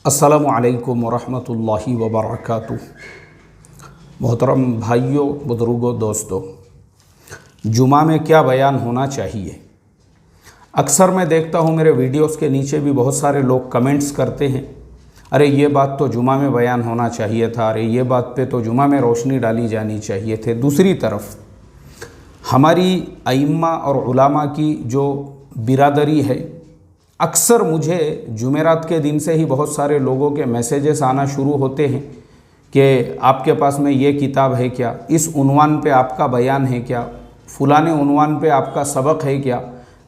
अस्सलामु अलैकुम वरहमतुल्लाहि वबरकातुह। मोहतरम भाइयों, बुज़ुर्गों, दोस्तों, जुमा में क्या बयान होना चाहिए। अक्सर मैं देखता हूँ मेरे वीडियोस के नीचे भी बहुत सारे लोग कमेंट्स करते हैं, अरे ये बात तो जुमा में बयान होना चाहिए था, अरे ये बात पे तो जुमा में रोशनी डाली जानी चाहिए थे। दूसरी तरफ हमारी अइम्मा और उलामा की जो बिरादरी है, अक्सर मुझे जुमेरात के दिन से ही बहुत सारे लोगों के मैसेजेस आना शुरू होते हैं कि आपके पास में ये किताब है क्या, इस उन्वान पे आपका बयान है क्या, फुलाने उन्वान पे आपका सबक है क्या,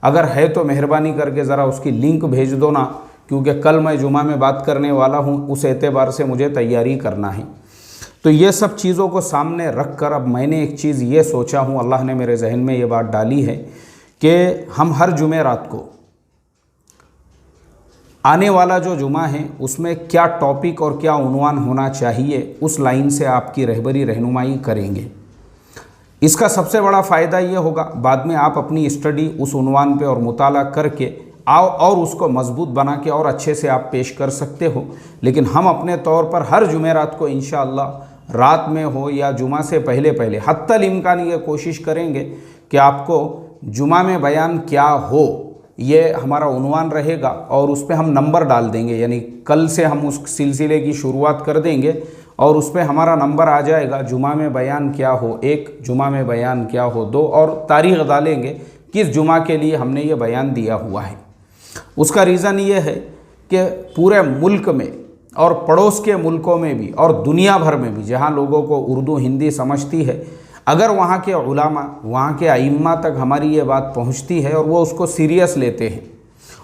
अगर है तो मेहरबानी करके ज़रा उसकी लिंक भेज दो ना, क्योंकि कल मैं जुमा में बात करने वाला हूँ, उस एतबार से मुझे तैयारी करना है। तो ये सब चीज़ों को सामने रख कर अब मैंने एक चीज़ ये सोचा हूँ, अल्लाह ने मेरे जहन में ये बात डाली है कि हम हर जुमेरात को आने वाला जो जुमा है उसमें क्या टॉपिक और क्या उन्वान होना चाहिए, उस लाइन से आपकी रहबरी रहनुमाई करेंगे। इसका सबसे बड़ा फ़ायदा ये होगा, बाद में आप अपनी स्टडी उस उन्वान पे और मुताला करके आओ और उसको मजबूत बना के और अच्छे से आप पेश कर सकते हो। लेकिन हम अपने तौर पर हर जुमेरात को इंशाअल्लाह रात में हो या जुमा से पहले पहले हत्तल इम्कान ये कोशिश करेंगे कि आपको जुमा में बयान क्या हो ये हमारा उन्वान रहेगा और उस पर हम नंबर डाल देंगे। यानी कल से हम उस सिलसिले की शुरुआत कर देंगे और उस पर हमारा नंबर आ जाएगा, जुमा में बयान क्या हो 1, जुमा में बयान क्या हो 2, और तारीख़ डालेंगे किस जुमा के लिए हमने ये बयान दिया हुआ है। उसका रीज़न ये है कि पूरे मुल्क में और पड़ोस के मुल्कों में भी और दुनिया भर में भी जहाँ लोगों को उर्दू हिंदी समझती है, अगर वहाँ के उलामा, वहाँ के अइम्मा तक हमारी ये बात पहुँचती है और वो उसको सीरियस लेते हैं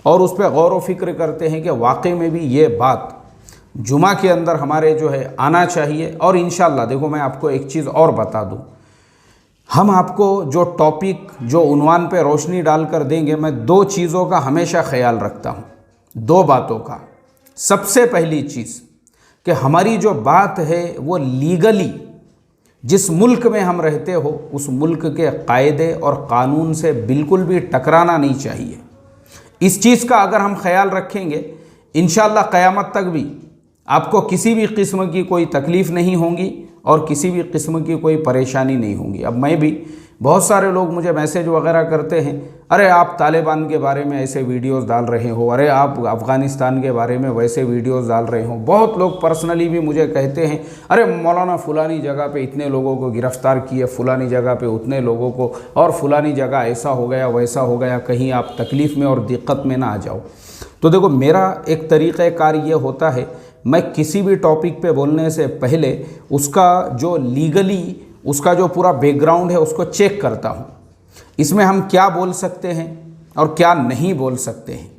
और उस पर गौर व फिक्र करते हैं कि वाकई में भी ये बात जुमा के अंदर हमारे जो है आना चाहिए। और इंशाअल्लाह देखो, मैं आपको एक चीज़ और बता दूँ, हम आपको जो टॉपिक जो उन्वान पे रोशनी डाल कर देंगे, मैं 2 चीज़ों का हमेशा ख्याल रखता हूँ, 2 बातों का। सबसे पहली चीज़ कि हमारी जो बात है वो लीगली जिस मुल्क में हम रहते हो उस मुल्क के कायदे और क़ानून से बिल्कुल भी टकराना नहीं चाहिए। इस चीज़ का अगर हम ख्याल रखेंगे, इंशाअल्लाह क़यामत तक भी आपको किसी भी किस्म की कोई तकलीफ़ नहीं होगी और किसी भी किस्म की कोई परेशानी नहीं होगी। अब मैं भी, बहुत सारे लोग मुझे मैसेज वगैरह करते हैं, अरे आप तालिबान के बारे में ऐसे वीडियोस डाल रहे हो, अरे आप अफ़गानिस्तान के बारे में वैसे वीडियोस डाल रहे हो। बहुत लोग पर्सनली भी मुझे कहते हैं, अरे मौलाना फ़ुलानी जगह पे इतने लोगों को गिरफ़्तार किए, फ़ुलानी जगह पे उतने लोगों को, और फ़ुलानी जगह ऐसा हो गया वैसा हो गया, कहीं आप तकलीफ़ में और दिक्कत में ना आ जाओ। तो देखो, मेरा एक तरीक़ाकार ये होता है, मैं किसी भी टॉपिक पे बोलने से पहले उसका जो लीगली उसका जो पूरा बैकग्राउंड है उसको चेक करता हूँ। इसमें हम क्या बोल सकते हैं और क्या नहीं बोल सकते हैं।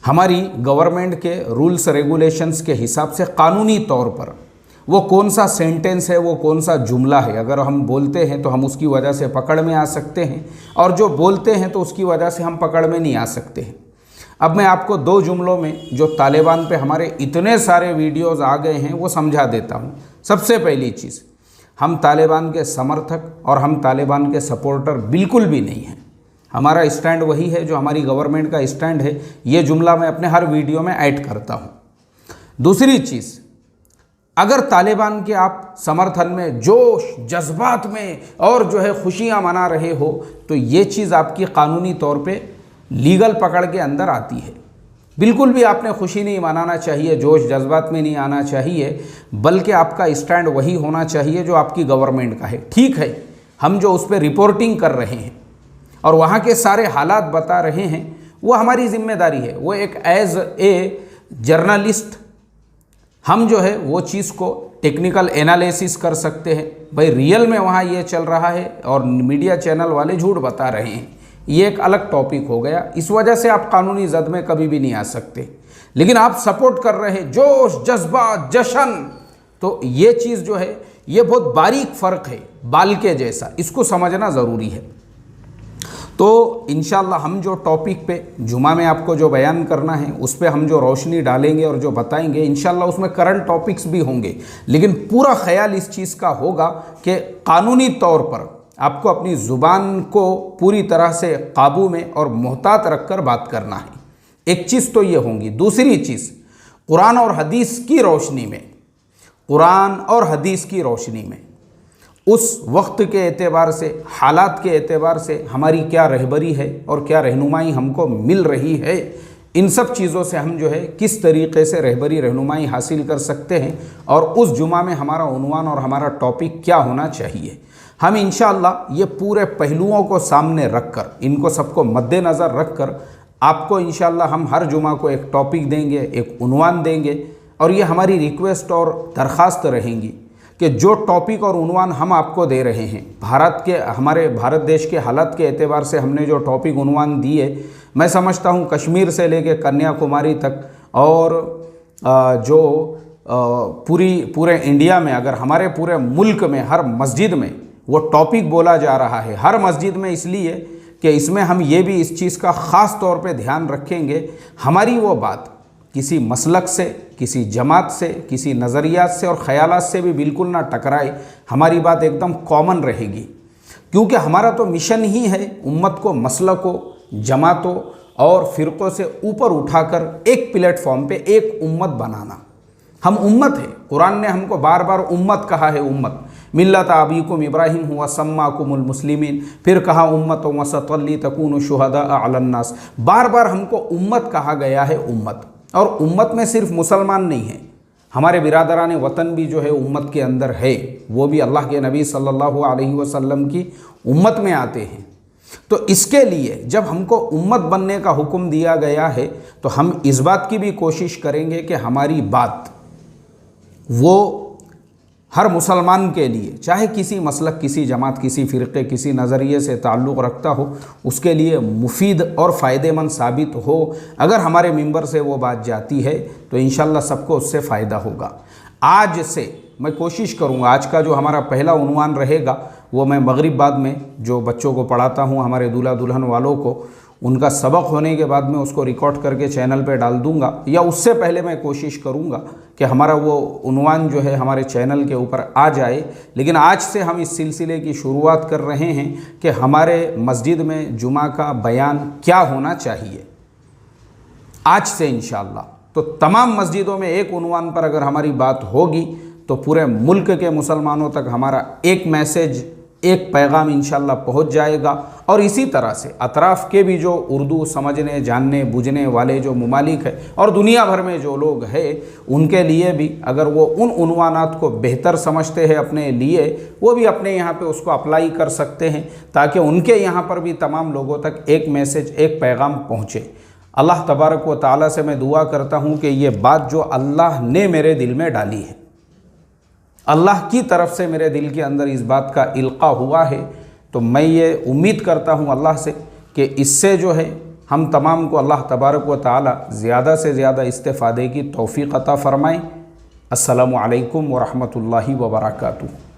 हमारी गवर्नमेंट के रूल्स रेगुलेशंस के हिसाब से कानूनी तौर पर वो कौन सा सेंटेंस है, वो कौन सा जुमला है, अगर हम बोलते हैं तो हम उसकी वजह से पकड़ में आ सकते हैं, और जो बोलते हैं तो उसकी वजह से हम पकड़ में नहीं आ सकते हैं। अब मैं आपको 2 जुमलों में जो तालिबान पे हमारे इतने सारे वीडियोस आ गए हैं वो समझा देता हूँ। सबसे पहली चीज़, हम तालिबान के समर्थक और हम तालिबान के सपोर्टर बिल्कुल भी नहीं हैं। हमारा स्टैंड वही है जो हमारी गवर्नमेंट का स्टैंड है। ये जुमला मैं अपने हर वीडियो में ऐड करता हूँ। दूसरी चीज़, अगर तालिबान के आप समर्थन में जोश जज्बात में और जो है खुशियाँ मना रहे हो, तो ये चीज़ आपकी कानूनी तौर पे लीगल पकड़ के अंदर आती है। बिल्कुल भी आपने खुशी नहीं मनाना चाहिए, जोश जज्बात में नहीं आना चाहिए, बल्कि आपका स्टैंड वही होना चाहिए जो आपकी गवर्नमेंट का है। ठीक है, हम जो उस पर रिपोर्टिंग कर रहे हैं और वहाँ के सारे हालात बता रहे हैं, वो हमारी जिम्मेदारी है। वो एक एज ए जर्नलिस्ट हम जो है वो चीज़ को टेक्निकल एनालिसिस कर सकते हैं, भाई रियल में वहाँ ये चल रहा है और मीडिया चैनल वाले झूठ बता रहे हैं, ये एक अलग टॉपिक हो गया। इस वजह से आप कानूनी जद में कभी भी नहीं आ सकते। लेकिन आप सपोर्ट कर रहे हैं, जोश जज्बा जश्न, तो ये चीज़ जो है ये बहुत बारीक फ़र्क है, बाल के जैसा, इसको समझना ज़रूरी है। तो इंशाअल्लाह हम जो टॉपिक पे जुमा में आपको जो बयान करना है उस पर हम जो रोशनी डालेंगे और जो बताएंगे, इंशाअल्लाह उसमें करंट टॉपिक्स भी होंगे, लेकिन पूरा ख्याल इस चीज़ का होगा कि कानूनी तौर पर आपको अपनी ज़ुबान को पूरी तरह से काबू में और मोहतात रख कर बात करना है। एक चीज़ तो ये होंगी। दूसरी चीज़, कुरान और हदीस की रोशनी में, कुरान और हदीस की रोशनी में उस वक्त के एतबार से, हालात के एतबार से हमारी क्या रहबरी है और क्या रहनुमाई हमको मिल रही है, इन सब चीज़ों से हम जो है किस तरीक़े से रहबरी रहनुमाई हासिल कर सकते हैं और उस जुमा में हमारा उन्वान और हमारा टॉपिक क्या होना चाहिए। हम इंशाअल्लाह ये पूरे पहलुओं को सामने रख कर, इनको सबको मद्देनज़र रख कर आपको इंशाअल्लाह हम हर जुमा को एक टॉपिक देंगे, एक उन्वान देंगे। और ये हमारी रिक्वेस्ट और दरख्वास्त रहेंगी कि जो टॉपिक और उन्वान हम आपको दे रहे हैं, हमारे भारत देश के हालात के एतबार से हमने जो टॉपिक उन्वान दिए, मैं समझता हूँ कश्मीर से लेके कन्याकुमारी तक और जो पूरे इंडिया में, अगर हमारे पूरे मुल्क में हर मस्जिद में वो टॉपिक बोला जा रहा है, हर मस्जिद में, इसलिए कि इसमें हम ये भी इस चीज़ का ख़ास तौर पे ध्यान रखेंगे, हमारी वो बात किसी मसलक से, किसी जमात से, किसी नज़रियात से और ख़यालात से भी बिल्कुल ना टकराए, हमारी बात एकदम कॉमन रहेगी। क्योंकि हमारा तो मिशन ही है उम्मत को मसलकों, जमातों और फ़िरक़ों से ऊपर उठाकर एक प्लेटफॉर्म पे एक उम्मत बनाना। हम उम्मत है, कुरान ने हमको बार बार उम्मत कहा है, उम्मत मिल्लत अबीकुम इब्राहिम हुआ सम्माकुमुल मुस्लिमीन, फिर कहा उम्मत वसतल्ली तकूनु शुहदा अलन नास, बार बार हमको उम्मत कहा गया है, उम्मत। और उम्मत में सिर्फ मुसलमान नहीं है, हमारे बिरादरान वतन भी जो है उम्मत के अंदर है, वो भी अल्लाह के नबी सल्लल्लाहु अलैहि वसल्लम की उम्मत में आते हैं। तो इसके लिए जब हमको उम्मत बनने का हुक्म दिया गया है तो हम इस बात की भी कोशिश करेंगे कि हमारी बात वो हर मुसलमान के लिए, चाहे किसी मसलक, किसी जमात, किसी फ़िरक़े, किसी नज़रिए से ताल्लुक़ रखता हो, उसके लिए मुफीद और फ़ायदेमंद साबित हो। अगर हमारे मिंबर से वो बात जाती है तो इंशाअल्लाह सबको उससे फ़ायदा होगा। आज से मैं कोशिश करूँगा, आज का जो हमारा पहला उन्वान रहेगा वो मैं मगरिब बाद में जो बच्चों को पढ़ाता हूँ, हमारे दूल्हा दुल्हन वालों को, उनका सबक होने के बाद में उसको रिकॉर्ड करके चैनल पे डाल दूंगा, या उससे पहले मैं कोशिश करूंगा कि हमारा वो उन्वान जो है हमारे चैनल के ऊपर आ जाए। लेकिन आज से हम इस सिलसिले की शुरुआत कर रहे हैं कि हमारे मस्जिद में जुमा का बयान क्या होना चाहिए। आज से इंशाअल्लाह तो तमाम मस्जिदों में एक उन्वान पर अगर हमारी बात होगी तो पूरे मुल्क के मुसलमानों तक हमारा एक मैसेज, एक पैगाम इंशाअल्लाह पहुंच जाएगा। और इसी तरह से अतराफ़ के भी जो उर्दू समझने, जानने, बूझने वाले जो मुमालिक है और दुनिया भर में जो लोग हैं, उनके लिए भी अगर वो उन उन्वानात को बेहतर समझते हैं अपने लिए, वो भी अपने यहाँ पे उसको अप्लाई कर सकते हैं ताकि उनके यहाँ पर भी तमाम लोगों तक एक मैसेज, एक पैगाम पहुँचे। अल्लाह तबारक व तआला से मैं दुआ करता हूँ कि ये बात जो अल्लाह ने मेरे दिल में डाली है, अल्लाह की तरफ से मेरे दिल के अंदर इस बात का इल्क़ा हुआ है, तो मैं ये उम्मीद करता हूँ अल्लाह से कि इससे जो है हम तमाम को अल्लाह तबारक व तआला ज़्यादा से ज़्यादा इस्तिफ़ादे की तौफ़ीक़ अता फ़रमाएँ। अस्सलामु अलैकुम व रहमतुल्लाहि व बरकातुहू।